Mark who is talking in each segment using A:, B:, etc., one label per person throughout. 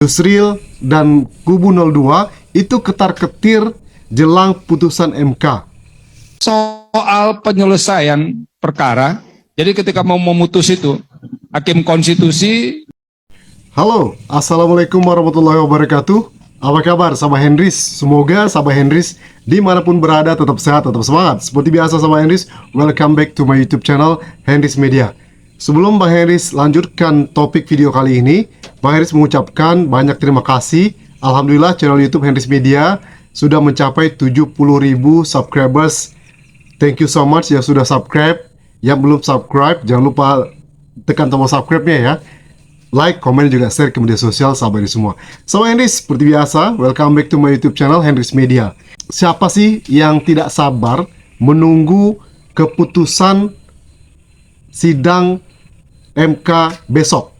A: Yusril dan kubu 02 itu ketar-ketir jelang putusan MK.
B: Soal penyelesaian perkara, jadi ketika mau memutus itu, Hakim Konstitusi.
A: Halo, Assalamualaikum warahmatullahi wabarakatuh. Apa kabar sahabat Henrys? Semoga sahabat Henrys dimanapun berada tetap sehat, tetap semangat. Seperti biasa sahabat Henrys, welcome back to my YouTube channel Henrys Media. Sebelum Bang Henrys lanjutkan topik video kali ini, Bang Henrys mengucapkan banyak terima kasih. Alhamdulillah channel YouTube Henrys Media sudah mencapai 70.000 subscribers. Thank you so much yang sudah subscribe. Yang belum subscribe, jangan lupa tekan tombol subscribe-nya ya. Like, komen, juga share ke media sosial sahabat Henrys semua. Sahabat Henrys, seperti biasa, welcome back to my YouTube channel Henrys Media. Siapa sih yang tidak sabar menunggu keputusan sidang MK besok?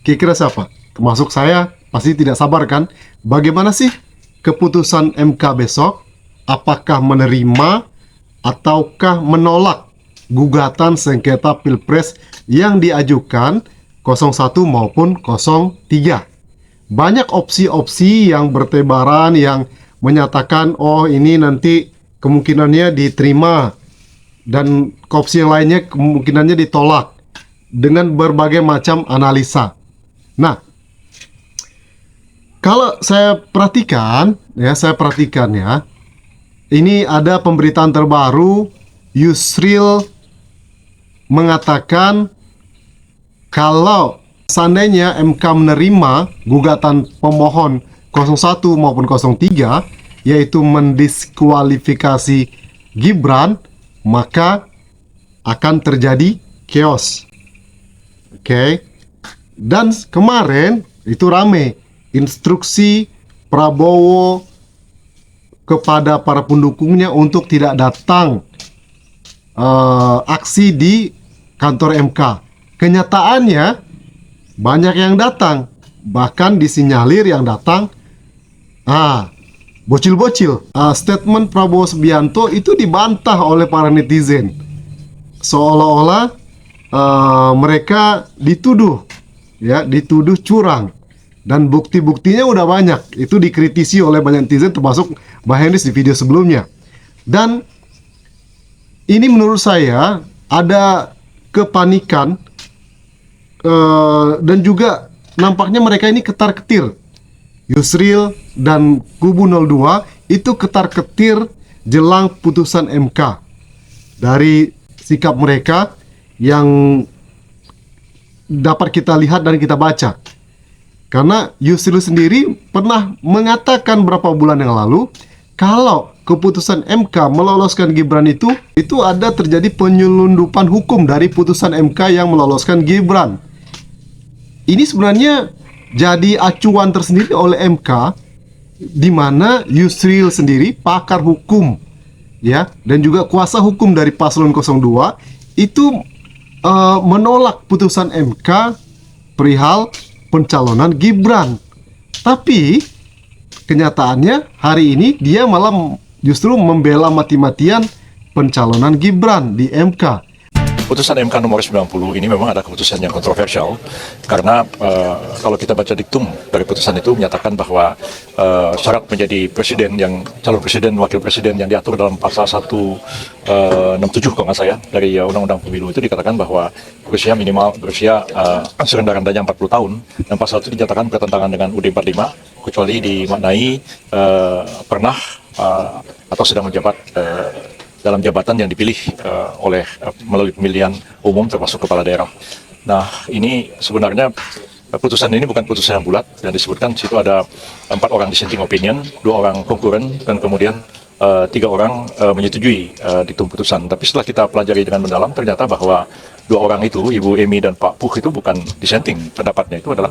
A: Kira-kira siapa? Termasuk saya, pasti tidak sabar kan? Bagaimana sih keputusan MK besok? Apakah menerima ataukah menolak gugatan sengketa Pilpres yang diajukan 01 maupun 03? Banyak opsi-opsi yang bertebaran yang menyatakan oh ini nanti kemungkinannya diterima dan opsi yang lainnya kemungkinannya ditolak dengan berbagai macam analisa. Nah, kalau saya perhatikan ya, ini ada pemberitaan terbaru. Yusril mengatakan kalau seandainya MK menerima gugatan pemohon 01 maupun 03, yaitu mendiskualifikasi Gibran, maka akan terjadi chaos. Oke. Dan kemarin itu rame instruksi Prabowo kepada para pendukungnya untuk tidak datang aksi di kantor MK. Kenyataannya banyak yang datang, bahkan disinyalir yang datang bocil-bocil. Statement Prabowo Subianto itu dibantah oleh para netizen, seolah-olah mereka dituduh curang, dan bukti-buktinya udah banyak. Itu dikritisi oleh banyak netizen, termasuk Bang Henrys di video sebelumnya. Dan ini menurut saya ada kepanikan dan juga nampaknya mereka ini ketar-ketir. Yusril dan kubu 02 itu ketar-ketir jelang putusan MK. Dari sikap mereka yang dapat kita lihat dan kita baca. Karena Yusril sendiri pernah mengatakan beberapa bulan yang lalu kalau keputusan MK meloloskan Gibran itu ada terjadi penyelundupan hukum dari putusan MK yang meloloskan Gibran. Ini sebenarnya jadi acuan tersendiri oleh MK, di mana Yusril sendiri pakar hukum ya, dan juga kuasa hukum dari paslon 02 itu menolak putusan MK perihal pencalonan Gibran. Tapi kenyataannya hari ini dia malah justru membela mati-matian pencalonan Gibran di MK.
C: Putusan MK nomor 90 ini memang ada keputusan yang kontroversial karena kalau kita baca diktum dari putusan itu menyatakan bahwa syarat menjadi presiden, yang calon presiden, wakil presiden yang diatur dalam pasal 167 kalau nggak saya dari Undang-Undang Pemilu itu dikatakan bahwa berusia serendah-rendahnya 40 tahun, dan pasal itu dinyatakan bertentangan dengan UUD 45 kecuali dimaknai pernah atau sedang menjabat dalam jabatan yang dipilih melalui pemilihan umum termasuk kepala daerah. Nah, ini sebenarnya putusan ini bukan putusan yang bulat, dan disebutkan di situ ada 4 orang dissenting opinion, 2 orang konkuren, dan kemudian 3 orang menyetujui diktum putusan. Tapi setelah kita pelajari dengan mendalam, ternyata bahwa 2 orang itu, Ibu Emi dan Pak Puh, itu bukan dissenting. Pendapatnya itu adalah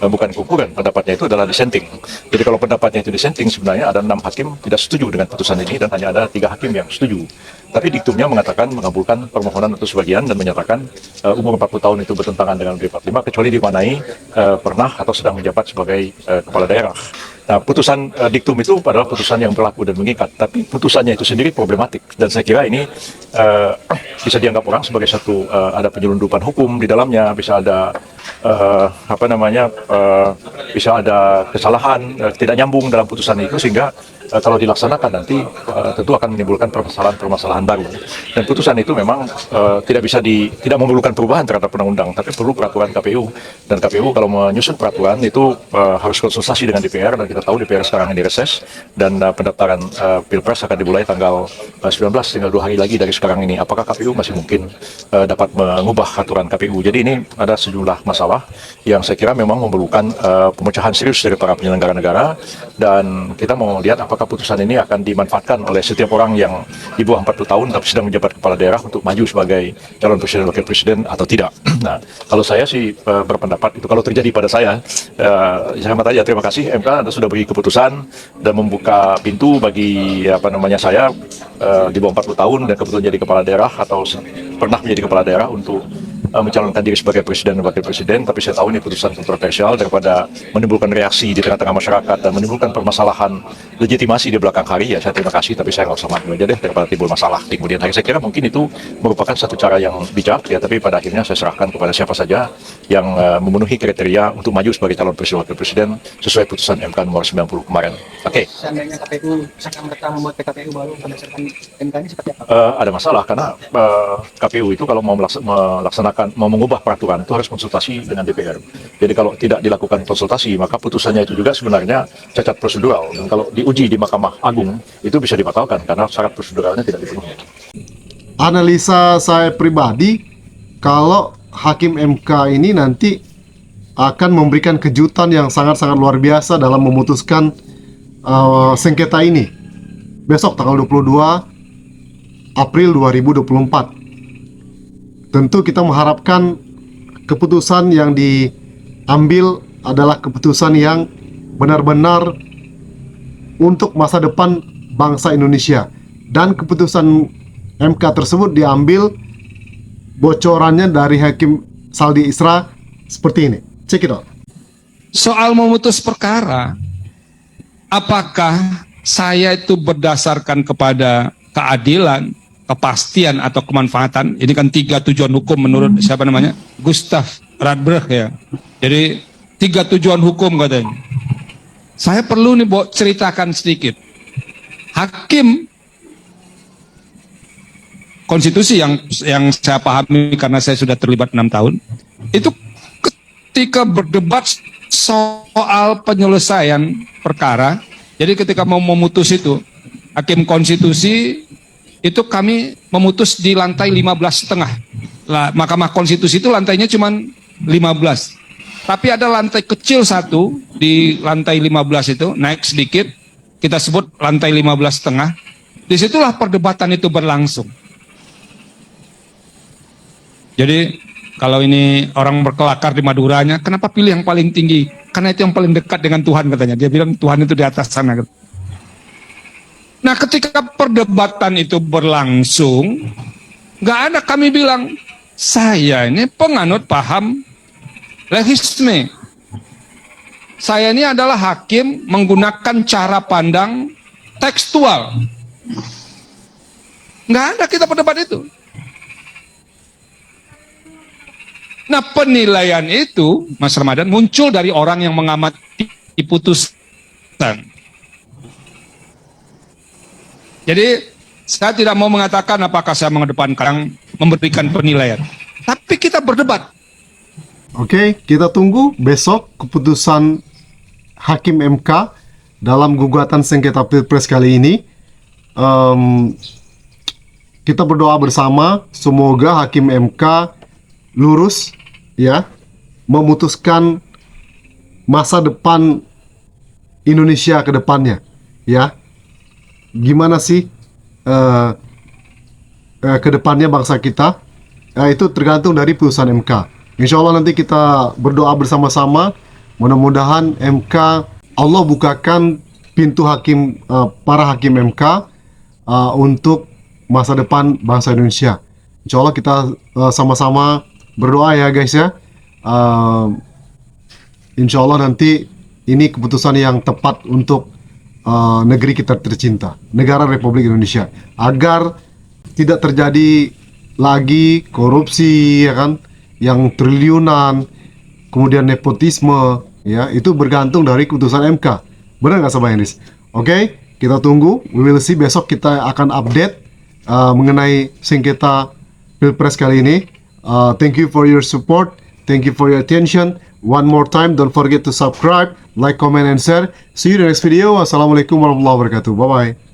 C: bukan konkuren, pendapatnya itu adalah dissenting. Jadi kalau pendapatnya itu dissenting, sebenarnya ada 6 hakim tidak setuju dengan putusan ini, dan hanya ada 3 hakim yang setuju. Tapi diktumnya mengatakan mengabulkan permohonan untuk sebagian dan menyatakan umur 40 tahun itu bertentangan dengan UUD 45 kecuali dimanai pernah atau sedang menjabat sebagai kepala daerah. Nah, putusan diktum itu adalah putusan yang berlaku dan mengikat, tapi putusannya itu sendiri problematik. Dan saya kira ini bisa dianggap orang sebagai satu ada penyelundupan hukum di dalamnya, bisa ada bisa ada kesalahan tidak nyambung dalam putusan itu sehingga kalau dilaksanakan nanti tentu akan menimbulkan permasalahan baru. Dan putusan itu memang tidak memerlukan perubahan terhadap undang-undang, tapi perlu peraturan KPU. Dan KPU kalau menyusun peraturan itu harus konsultasi dengan DPR, dan kita tahu DPR sekarang ini reses dan pendaftaran Pilpres akan dimulai tanggal 19, tinggal 2 hari lagi dari sekarang ini. Apakah KPU masih mungkin dapat mengubah aturan KPU? Jadi ini ada sejumlah masalah yang saya kira memang memerlukan pemecahan serius dari para penyelenggara negara, dan kita mau lihat apakah putusan ini akan dimanfaatkan oleh setiap orang yang di bawah 40 tahun tapi sedang menjabat kepala daerah untuk maju sebagai calon presiden wakil presiden atau tidak. Nah, kalau saya sih berpendapat itu kalau terjadi pada saya aja terima kasih MK, Anda sudah beri keputusan dan membuka pintu bagi saya di bawah 40 tahun dan kebetulan jadi kepala daerah atau pernah menjadi kepala daerah untuk mencalonkan diri sebagai presiden dan wakil presiden. Tapi saya tahu ini putusan kontroversial, daripada menimbulkan reaksi di tengah-tengah masyarakat dan menimbulkan permasalahan legitimasi di belakang hari, ya saya terima kasih, tapi saya nggak usah maju aja deh daripada timbul masalah di kemudian hari. Saya kira mungkin itu merupakan satu cara yang bijak ya, tapi pada akhirnya saya serahkan kepada siapa saja yang memenuhi kriteria untuk maju sebagai calon presiden wakil presiden sesuai putusan MK nomor 90 kemarin. Oke.
D: Seandainya KPU serta-merta membuat PKPU baru berdasarkan MK ini seperti apa?
C: Ada masalah karena KPU itu kalau mau mau mengubah peraturan itu harus konsultasi dengan DPR. Jadi kalau tidak dilakukan konsultasi, maka putusannya itu juga sebenarnya cacat prosedural. Dan kalau diuji di Mahkamah Agung, itu bisa dibatalkan karena syarat proseduralnya tidak dipenuhi.
A: Analisa saya pribadi, kalau Hakim MK ini nanti akan memberikan kejutan yang sangat-sangat luar biasa dalam memutuskan sengketa ini. Besok tanggal 22 April 2024. Tentu kita mengharapkan keputusan yang diambil adalah keputusan yang benar-benar untuk masa depan bangsa Indonesia. Dan keputusan MK tersebut diambil bocorannya dari Hakim Saldi Isra seperti ini. Check it out.
B: Soal memutus perkara, apakah saya itu berdasarkan kepada keadilan, kepastian atau kemanfaatan? Ini kan 3 tujuan hukum menurut siapa namanya? Gustav Radbruch ya. Jadi 3 tujuan hukum katanya. Saya perlu nih ceritakan sedikit. Hakim konstitusi yang saya pahami karena saya sudah terlibat 6 tahun, itu ketika berdebat soal penyelesaian perkara, jadi ketika mau memutus itu, Hakim konstitusi itu kami memutus di lantai 15,5. Mahkamah Konstitusi itu lantainya cuma 15. Tapi ada lantai kecil satu di lantai 15 itu, naik sedikit, kita sebut lantai 15,5. Disitulah perdebatan itu berlangsung. Jadi kalau ini orang berkelakar di Maduranya, kenapa pilih yang paling tinggi? Karena itu yang paling dekat dengan Tuhan katanya. Dia bilang Tuhan itu di atas sana. Nah, ketika perdebatan itu berlangsung, nggak ada kami bilang, saya ini penganut paham legisme. Saya ini adalah hakim menggunakan cara pandang tekstual. Nggak ada kita berdebat itu. Nah, penilaian itu, Mas Ramadan, muncul dari orang yang mengamati putusan. Jadi saya tidak mau mengatakan apakah saya mengedepankan memberikan penilaian, tapi kita berdebat.
A: Oke, kita tunggu besok keputusan Hakim MK dalam gugatan sengketa Pilpres kali ini. Kita berdoa bersama semoga Hakim MK lurus ya, memutuskan masa depan Indonesia ke depannya ya. Gimana sih ke depannya bangsa kita? Itu tergantung dari putusan MK. Insya Allah nanti kita berdoa bersama-sama. Mudah-mudahan MK, Allah bukakan pintu hakim, para hakim MK untuk masa depan bangsa Indonesia. Insya Allah kita sama-sama berdoa ya guys ya. Insya Allah nanti ini keputusan yang tepat untuk negeri kita tercinta, negara Republik Indonesia, agar tidak terjadi lagi korupsi, ya kan, yang triliunan, kemudian nepotisme, ya, itu bergantung dari keputusan MK. Benar nggak Sahabat Henris? Oke, kita tunggu. We will see, besok kita akan update mengenai sengketa Pilpres kali ini. Thank you for your support. Thank you for your attention. One more time, don't forget to subscribe, like, comment, and share. See you in the next video. Wassalamualaikum warahmatullahi wabarakatuh. Bye-bye.